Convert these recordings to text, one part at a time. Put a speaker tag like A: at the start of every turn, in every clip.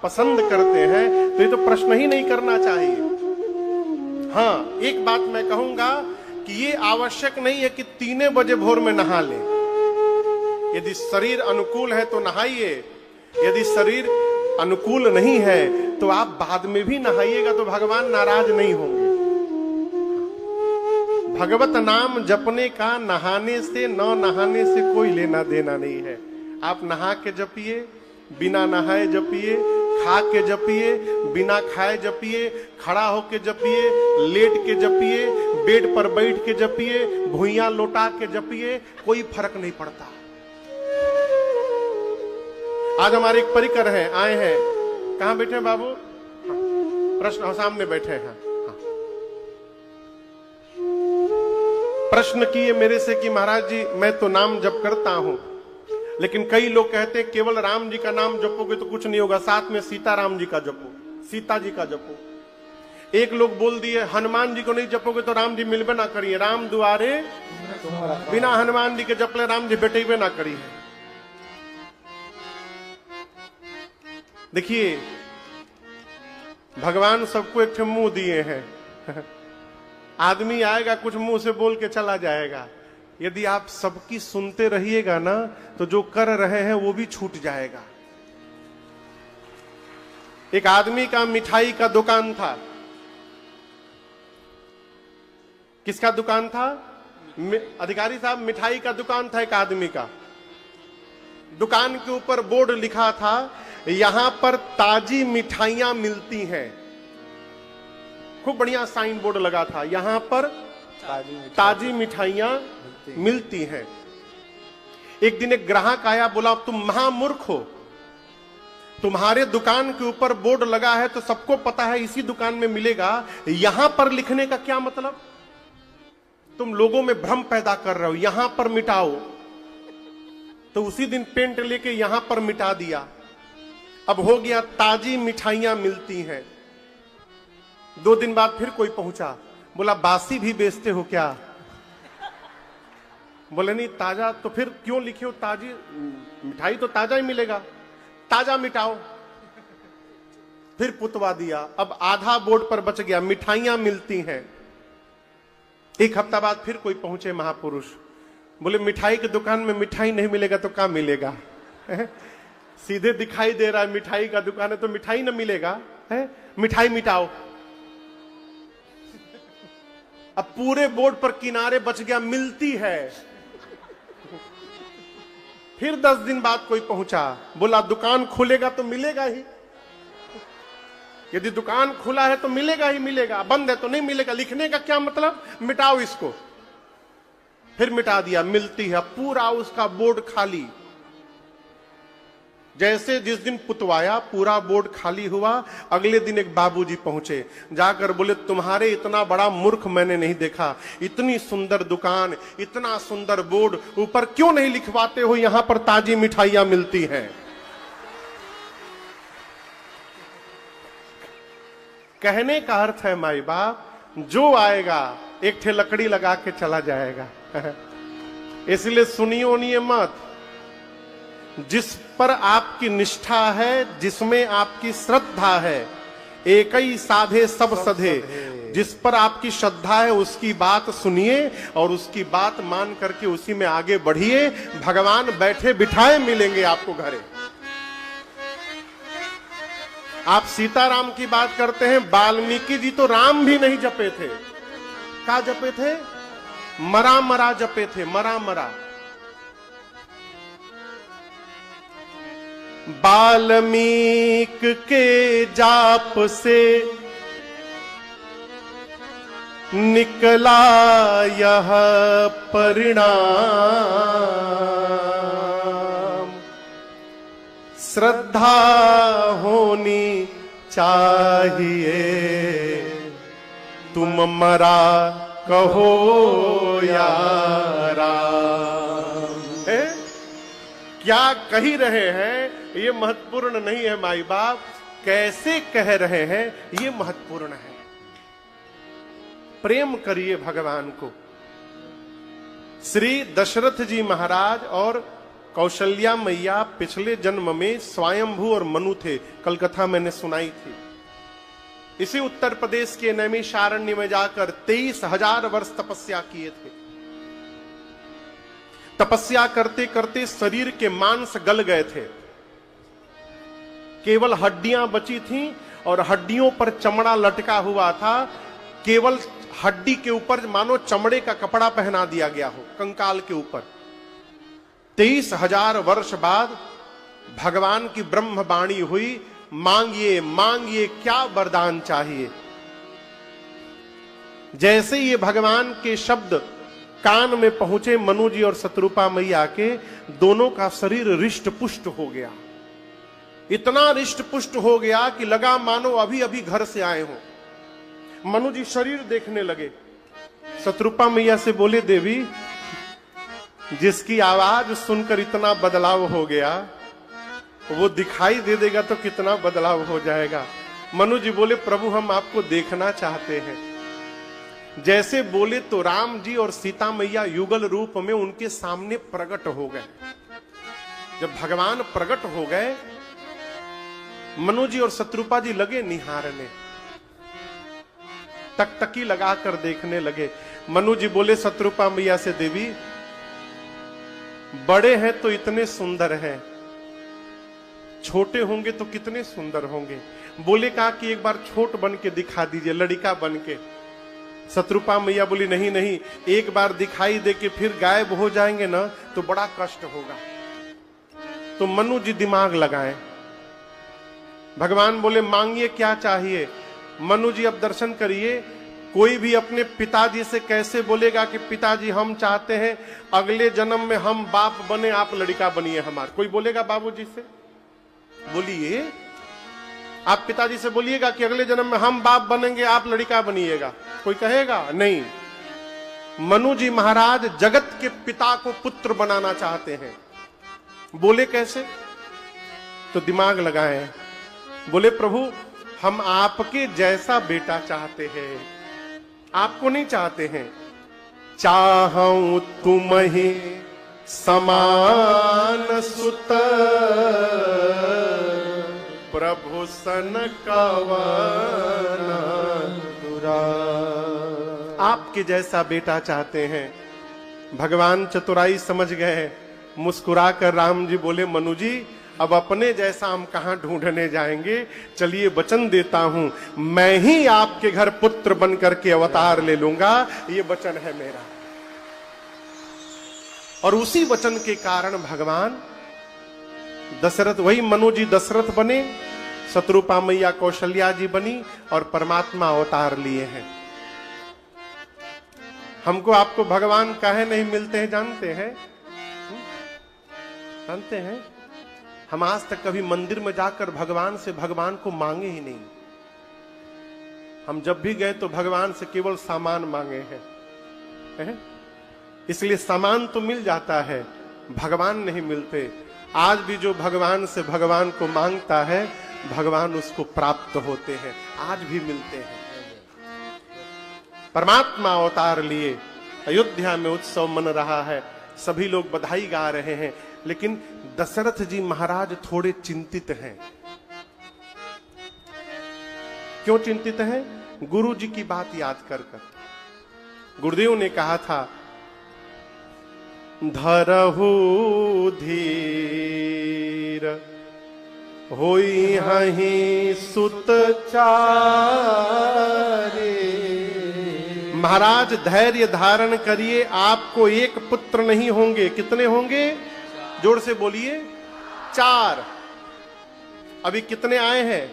A: पसंद करते हैं तो ये तो प्रश्न ही नहीं करना चाहिए। हाँ, एक बात मैं कहूंगा कि ये आवश्यक नहीं है कि 3 बजे भोर में नहा लें। यदि शरीर अनुकूल है तो नहाइए, यदि शरीर अनुकूल नहीं है तो आप बाद में भी नहाइएगा तो भगवान नाराज नहीं होंगे। भगवत नाम जपने का नहाने से न नहाने से कोई लेना देना नहीं है। आप नहा के जपिए, बिना नहाए जपिए, खा के जपिए, बिना खाए जपिए, खड़ा होके जपिए, लेट के जपिए, बेड पर बैठ के जपिए, भुइयां लौटा के जपिए, कोई फर्क नहीं पड़ता। आज हमारे एक परिकर हैं, आए हैं। कहां बैठे हैं बाबू? प्रश्न सामने बैठे हैं। प्रश्न किए मेरे से कि महाराज जी मैं तो नाम जप करता हूं, लेकिन कई लोग कहते हैं केवल राम जी का नाम जपोगे तो कुछ नहीं होगा, साथ में सीताराम जी का जपो, सीता जी का जपो। एक लोग बोल दिए हनुमान जी को नहीं जपोगे तो राम जी मिलबे ना करिए, राम दुआरे बिना हनुमान जी के जपले राम जी बेटेबे ना करिए। देखिए भगवान सबको एक मुंह दिए हैं। आदमी आएगा कुछ मुंह से बोल के चला जाएगा। यदि आप सबकी सुनते रहिएगा ना तो जो कर रहे हैं वो भी छूट जाएगा। एक आदमी का मिठाई का दुकान था। किसका दुकान था? अधिकारी साहब, मिठाई का दुकान था एक आदमी का। दुकान के ऊपर बोर्ड लिखा था यहां पर ताजी मिठाइयां मिलती हैं। खूब बढ़िया साइन बोर्ड लगा था, यहां पर ताजी मिठाइयां मिलती हैं। एक दिन एक ग्राहक आया, बोला तुम महामूर्ख हो, तुम्हारे दुकान के ऊपर बोर्ड लगा है तो सबको पता है इसी दुकान में मिलेगा, यहां पर लिखने का क्या मतलब? तुम लोगों में भ्रम पैदा कर रहे हो, यहां पर मिटाओ। तो उसी दिन पेंट लेके यहां पर मिटा दिया। अब हो गया ताजी मिठाइयां मिलती हैं। 2 दिन बाद फिर कोई पहुंचा, बोला बासी भी बेचते हो क्या? बोले नहीं ताजा। तो फिर क्यों लिखे हो ताजी? मिठाई तो ताजा ही मिलेगा, ताजा मिटाओ। फिर पुतवा दिया। अब आधा बोर्ड पर बच गया, मिठाइयां मिलती हैं। 1 हफ्ता बाद फिर कोई पहुंचे महापुरुष, बोले मिठाई की दुकान में मिठाई नहीं मिलेगा तो क्या मिलेगा? सीधे दिखाई दे रहा है मिठाई का दुकान है तो मिठाई ना मिलेगा है? मिठाई मिटाओ। अब पूरे बोर्ड पर किनारे बच गया मिलती है। फिर 10 दिन बाद कोई पहुंचा, बोला दुकान खुलेगा तो मिलेगा ही। यदि दुकान खुला है तो मिलेगा ही मिलेगा, बंद है तो नहीं मिलेगा। लिखने का क्या मतलब? मिटाओ इसको। फिर मिटा दिया, मिलती है। पूरा उसका बोर्ड खाली। जैसे जिस दिन पुतवाया पूरा बोर्ड खाली हुआ, अगले दिन एक बाबूजी पहुंचे, जाकर बोले तुम्हारे इतना बड़ा मूर्ख मैंने नहीं देखा। इतनी सुंदर दुकान, इतना सुंदर बोर्ड, ऊपर क्यों नहीं लिखवाते हो यहां पर ताजी मिठाइयां मिलती हैं? कहने का अर्थ है माई बाप, जो आएगा एक ठे लकड़ी लगा के चला जाएगा। इसलिए सुनियो नहीं मत। जिस पर आपकी निष्ठा है, जिसमें आपकी श्रद्धा है, एक ही साधे सब सधे। जिस पर आपकी श्रद्धा है उसकी बात सुनिए और उसकी बात मान करके उसी में आगे बढ़िए। भगवान बैठे बिठाए मिलेंगे आपको घरे। आप सीताराम की बात करते हैं, वाल्मीकि जी तो राम भी नहीं जपे थे। क्या जपे थे? मरा मरा जपे थे, मरा मरा। वाल्मीक के जाप से निकला यह परिणाम, श्रद्धा होनी चाहिए, तुम मरा कहो या राम। क्या कही रहे हैं ये महत्वपूर्ण नहीं है माई बाप, कैसे कह रहे हैं ये महत्वपूर्ण है। प्रेम करिए भगवान को। श्री दशरथ जी महाराज और कौशल्या मैया पिछले जन्म में स्वयंभू और मनु थे, कल कथा मैंने सुनाई थी। इसी उत्तर प्रदेश के नैमिषारण्य में जाकर 23,000 वर्ष तपस्या किए थे। तपस्या करते करते शरीर के मांस गल गए थे, केवल हड्डियां बची थीं और हड्डियों पर चमड़ा लटका हुआ था। केवल हड्डी के ऊपर मानो चमड़े का कपड़ा पहना दिया गया हो, कंकाल के ऊपर। 23,000 वर्ष बाद भगवान की ब्रह्म वाणी हुई, मांगिए मांगिए क्या वरदान चाहिए। जैसे ये भगवान के शब्द कान में पहुंचे मनु जी और शत्रुपा मैया के, दोनों का शरीर रिष्ट पुष्ट हो गया। इतना रिष्ट पुष्ट हो गया कि लगा मानो अभी अभी घर से आए हो। मनु जी शरीर देखने लगे। शत्रुपा मैया से बोले, देवी जिसकी आवाज सुनकर इतना बदलाव हो गया, वो दिखाई दे देगा तो कितना बदलाव हो जाएगा। मनु जी बोले, प्रभु हम आपको देखना चाहते हैं। जैसे बोले तो राम जी और सीता मैया युगल रूप में उनके सामने प्रकट हो गए। जब भगवान प्रकट हो गए, मनु जी और शत्रुपा जी लगे निहारने, टकटकी लगाकर देखने लगे। मनु जी बोले शत्रुपा मैया से, देवी बड़े हैं तो इतने सुंदर हैं, छोटे होंगे तो कितने सुंदर होंगे। बोले कहा कि एक बार छोट बन के दिखा दीजिए, लड़का बन के। शत्रुपा मैया बोली, नहीं नहीं, एक बार दिखाई दे के फिर गायब हो जाएंगे ना तो बड़ा कष्ट होगा। तो मनु जी दिमाग लगाएं। भगवान बोले, मांगिए क्या चाहिए। मनु जी अब दर्शन करिए, कोई भी अपने पिताजी से कैसे बोलेगा कि पिताजी हम चाहते हैं अगले जन्म में हम बाप बने, आप लड़का बनिए हमारे। कोई बोलेगा बाबूजी से? बोलिए, आप पिताजी से बोलिएगा कि अगले जन्म में हम बाप बनेंगे, आप लड़का बनिएगा। कोई कहेगा? नहीं। मनु जी महाराज जगत के पिता को पुत्र बनाना चाहते हैं। बोले कैसे? तो दिमाग लगाएं। बोले, प्रभु हम आपके जैसा बेटा चाहते हैं, आपको नहीं चाहते हैं। चाहूं तुम ही समान सुत, प्रभु सन कवन दुरा। आपके जैसा बेटा चाहते हैं। भगवान चतुराई समझ गए। मुस्कुराकर राम जी बोले, मनु जी अब अपने जैसा हम कहां ढूंढने जाएंगे, चलिए वचन देता हूं, मैं ही आपके घर पुत्र बन करके अवतार ले लूंगा, ये वचन है मेरा। और उसी वचन के कारण भगवान दशरथ, वही मनु जी दशरथ बने, शत्रुपा मैया कौशल्या जी बनी और परमात्मा अवतार लिए हैं। हमको आपको भगवान काहे नहीं मिलते हैं जानते हैं? जानते हैं? हम आज तक कभी मंदिर में जाकर भगवान से भगवान को मांगे ही नहीं। हम जब भी गए तो भगवान से केवल सामान मांगे हैं। इसलिए सामान तो मिल जाता है, भगवान नहीं मिलते। आज भी जो भगवान से भगवान को मांगता है, भगवान उसको प्राप्त होते हैं, आज भी मिलते हैं। परमात्मा अवतार लिए, अयोध्या में उत्सव मन रहा है, सभी लोग बधाई गा रहे हैं, लेकिन दशरथ जी महाराज थोड़े चिंतित हैं। क्यों चिंतित हैं? गुरु जी की बात याद कर कर। गुरुदेव ने कहा था, धरहु धीर होई हहीं सुत चारे। महाराज धैर्य धारण करिए, आपको एक पुत्र नहीं होंगे। कितने होंगे? जोर से बोलिए, 4। अभी कितने आए हैं?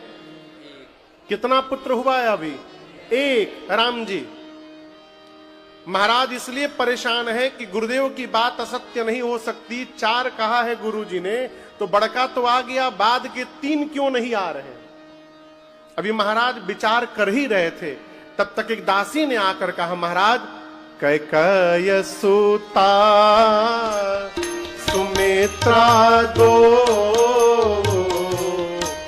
A: कितना पुत्र हुआ है अभी? 1, राम जी। महाराज इसलिए परेशान है कि गुरुदेव की बात असत्य नहीं हो सकती। 4 कहा है गुरु जी ने, तो बड़का तो आ गया, बाद के 3 क्यों नहीं आ रहे? अभी महाराज विचार कर ही रहे थे, तब तक एक दासी ने आकर कहा, महाराज कैकेयी सुता सुमित्रा दो,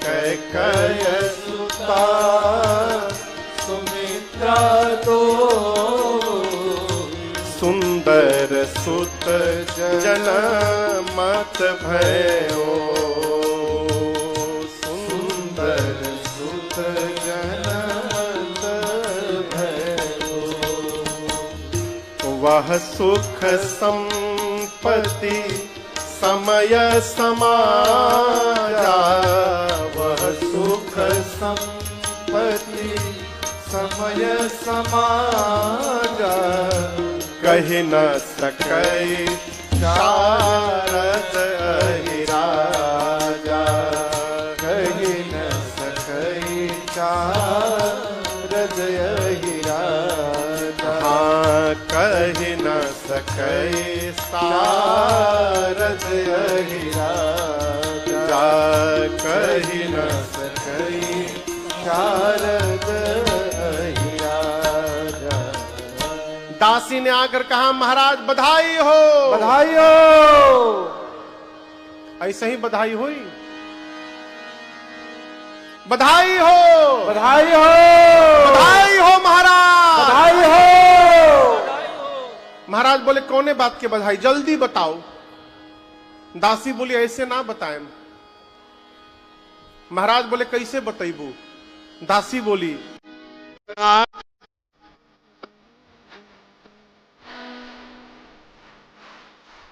A: कैकेयी सुता सुमित्रा दो, सुंदर सुत जन मत भयो, सुंदर सुत जन मत भयो। वह सुख संपत्ति समय समाजा, वह सुख संपत्ति समय समाजा। कहि न सकै शारद अहिराजा,
B: कहि न सकै शारद अहिराजा।
A: हाँ कहि न सकै शारद अहिराजा, कहि न
B: सकै शारद अहिराजा।
A: दासी ने आकर कहा महाराज बधाई हो,
B: बधाई हो।
A: ऐसे ही बधाई हुई, बधाई हो,
B: बधाई हो,
A: बधाई हो महाराज,
B: बधाई हो।
A: महाराज बोले कौने बात की बधाई, जल्दी बताओ। दासी बोली ऐसे ना बताएं। महाराज बोले कैसे बतैबू। दासी बोली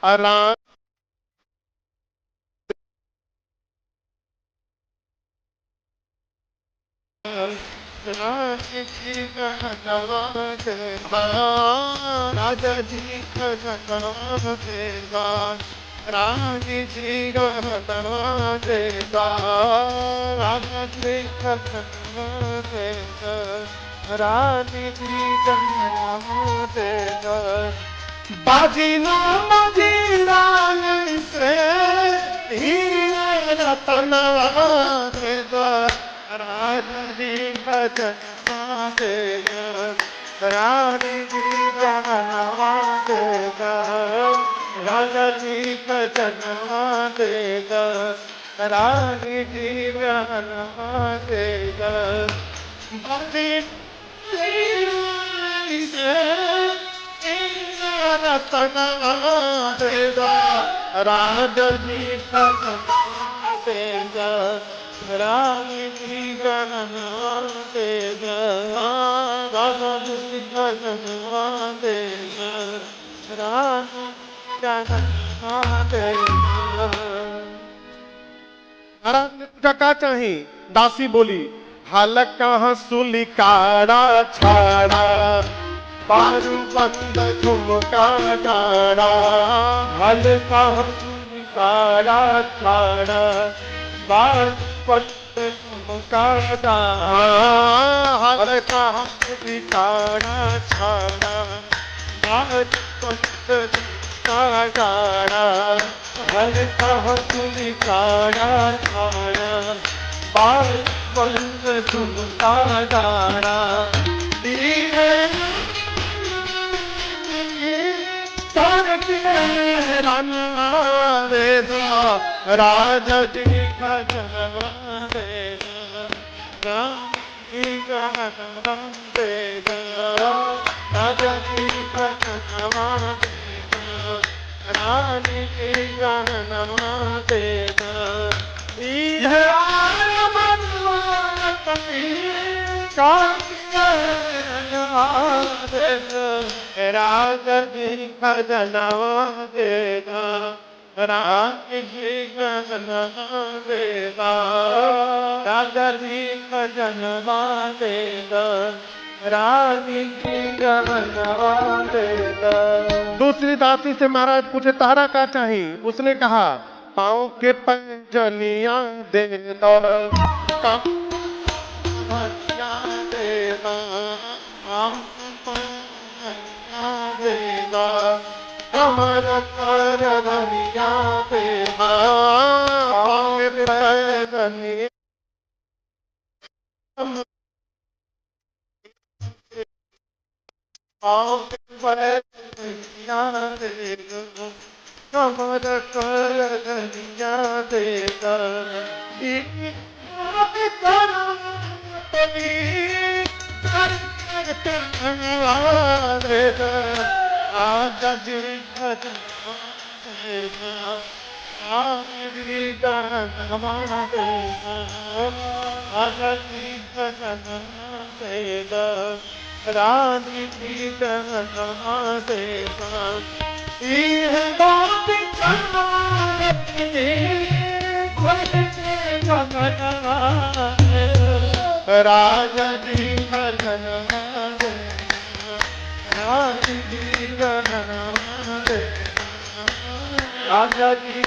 A: आराम
B: राजा जी कहना देगा, राजा जी कहना देगा, रानी जी कहना देगा, राजा जी कहना देगा, रानी जी कहना देगा। बाजी ना बाजी रानी से हीरे रतन देगा, राजा जी कहना देगा, रानी जी कहना देगा, राजा जी कहना देगा, रानी जी कहना देगा। बाजी रतन देगा, राजा जी कहना देगा, रानी जी कहना देगा, राजा जी कहना देगा, रानी कहना देगा।
A: महाराज ने पूछा क्या चाहिए। दासी बोली हाल कहाँ सुलिकारा छाड़ा, पारू बंद झुमका गाड़ा,
B: हल कहाँ सुलिकारा छाड़ा, बार पट झुमका गाड़ा, हल कहाँ सुलिकारा छाड़ा, बार पट झुमका गाड़ा, हल कहाँ सुलिकारा छाड़ा, बार पट झुमका गाड़ा। राजा जी कहना देगा, रानी कहना देगा, राजा जी कहना देगा, रानी जी कहना देगा। राजा जी कहना देगा, रानी जी कहना देगा, राजा जी कहना देगा, रानी जी कहना देगा।
A: दूसरी दासी से महाराज पूछे तारा क्या चाहिए। उसने कहा पाँव के पैजनिया दे दो,
B: देगा, कमर कर धनिया देगा, धनिया देगा, कमर कर धनिया देगा। राजा जी राजा जी भजन राजा जी राजा जी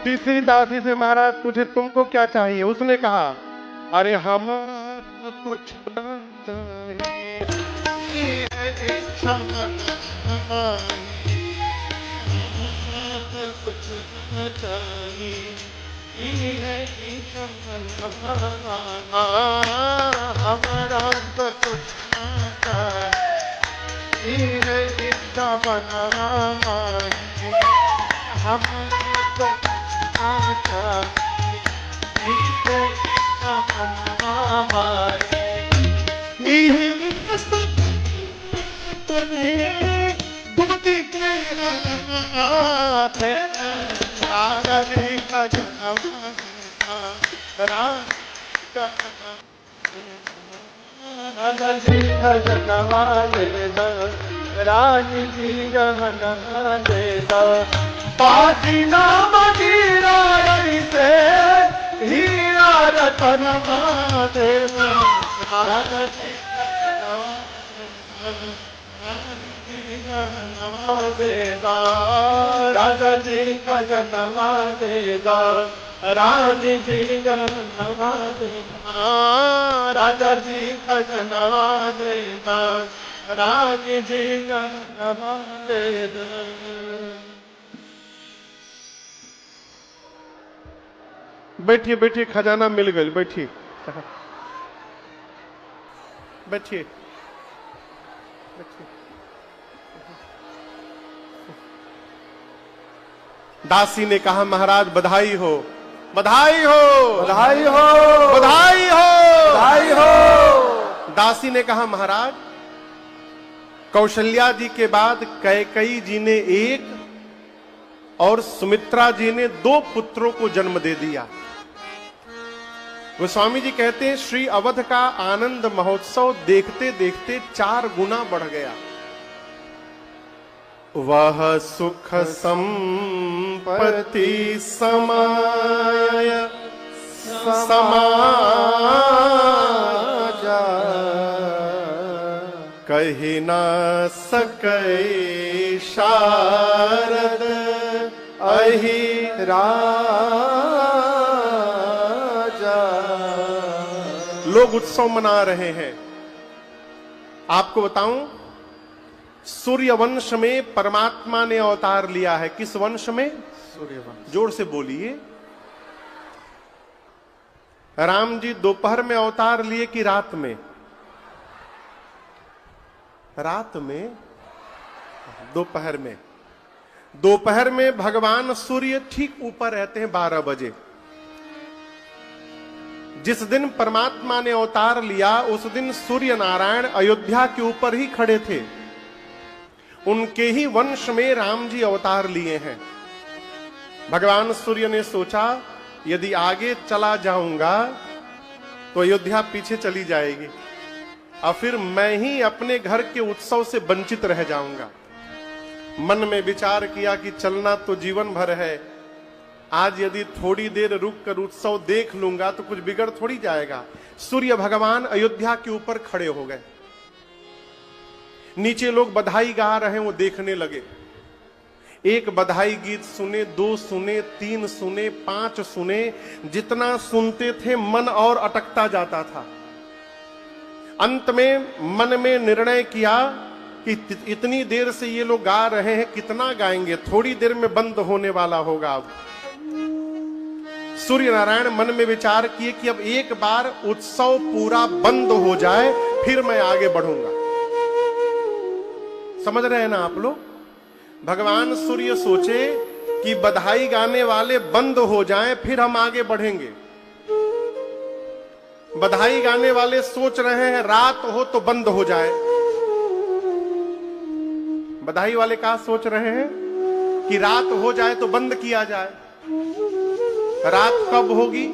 B: तीसरी दासी से महाराज पूछे तुमको क्या चाहिए? उसने कहा अरे हम कुछ हीरा रतन राजा जी भजन देदा राजी जी राजा जी भजन देदा राजी जी देदा।
A: बैठिए बैठिए, खजाना मिल गई, बैठिए बैठिए बैठिए। दासी ने कहा महाराज बधाई हो, बधाई हो,
B: बधाई हो,
A: बधाई हो,
B: बधाई हो।
A: दासी ने कहा महाराज कौशल्या जी के बाद कैकेयी जी ने एक और सुमित्रा जी ने 2 पुत्रों को जन्म दे दिया। गोस्वामी जी कहते हैं श्री अवध का आनंद महोत्सव देखते देखते 4 गुना बढ़ गया। वह सुख संपत्ति समाय समाजा कही ना सकै शारद अहि राजा। लोग उत्सव मना रहे हैं। आपको बताऊं, सूर्य वंश में परमात्मा ने अवतार लिया है। किस वंश में? सूर्य वंश। जोर से बोलिए। राम जी दोपहर में अवतार लिए कि रात में? रात में, दोपहर में। दोपहर में भगवान सूर्य ठीक ऊपर रहते हैं 12 बजे। जिस दिन परमात्मा ने अवतार लिया उस दिन सूर्य नारायण अयोध्या के ऊपर ही खड़े थे। उनके ही वंश में राम जी अवतार लिए हैं। भगवान सूर्य ने सोचा यदि आगे चला जाऊंगा तो अयोध्या पीछे चली जाएगी और फिर मैं ही अपने घर के उत्सव से वंचित रह जाऊंगा। मन में विचार किया कि चलना तो जीवन भर है, आज यदि थोड़ी देर रुक कर उत्सव देख लूंगा तो कुछ बिगड़ थोड़ी जाएगा। सूर्य भगवान अयोध्या के ऊपर खड़े हो गए। नीचे लोग बधाई गा रहे हैं, वो देखने लगे। एक बधाई गीत सुने, 2 सुने, 3 सुने, 5 सुने। जितना सुनते थे मन और अटकता जाता था। अंत में मन में निर्णय किया कि इतनी देर से ये लोग गा रहे हैं, कितना गाएंगे, थोड़ी देर में बंद होने वाला होगा। अब सूर्य नारायण मन में विचार किए कि अब एक बार उत्सव पूरा बंद हो जाए फिर मैं आगे बढ़ूंगा। समझ रहे हैं ना आप लोग? भगवान सूर्य सोचे कि बधाई गाने वाले बंद हो जाएं फिर हम आगे बढ़ेंगे। बधाई गाने वाले सोच रहे हैं रात हो तो बंद हो जाए। बधाई वाले क्या सोच रहे हैं कि रात हो जाए तो बंद किया जाए। रात कब होगी?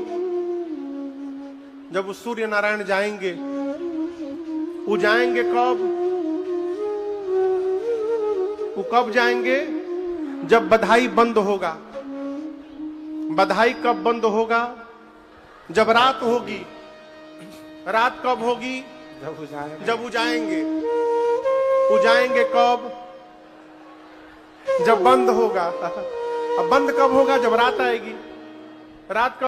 A: जब सूर्य नारायण जाएंगे। वो जाएंगे कब? वो कब जाएंगे? जब बधाई बंद होगा। बधाई कब बंद होगा? जब रात होगी। रात कब होगी? जब वो जाएंगे। वो जाएंगे कब? जब बंद होगा। अब बंद कब होगा? जब रात आएगी। रात कब